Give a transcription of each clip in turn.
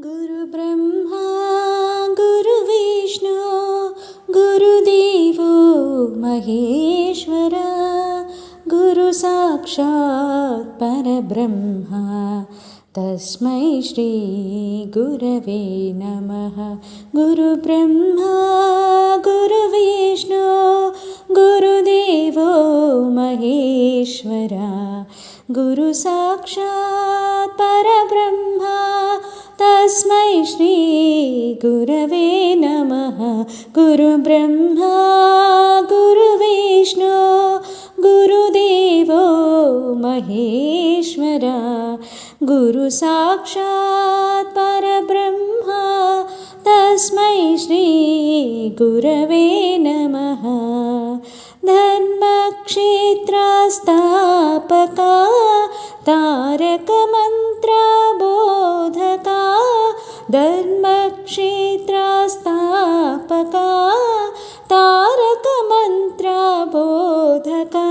गुरुब्रह्मा गुरुविष्णु गुरुदेवो महेश्वरा गुरुसाक्षात् परब्रह्मा तस्मै श्री गुरवे नमः। गुरुब्रह्मा गुरुविष्णु गुरुदेवो महेश्वरा गुरुसाक्षात् परब्रह्मा तस्मै श्री गुरवे नमः। गुरुब्रह्मा गुरुविष्णु गुरुदेवो महेश्वरा गुरुसाक्षात् परब्रह्मा तस्मै श्री गुरवे नमः। धर्मक्षेत्रस्थापका तारकमन्त्रबोधका धर्मक्षेत्रस्थापका तारकमन्त्रबोधका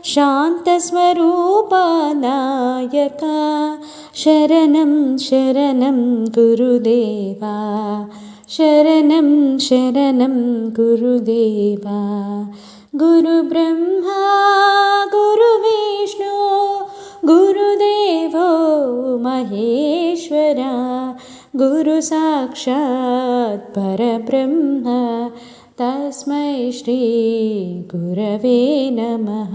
शान्तस्वरूपा नायका शरणं शरणं गुरुदेवा शरणं शरणं गुरुदेवा। गुरुब्रह्मा गुरुविष्णु गुरुदेवो महेश्वरा गुरुसाक्षात् परब्रह्म तस्मै श्री गुरवे नमः।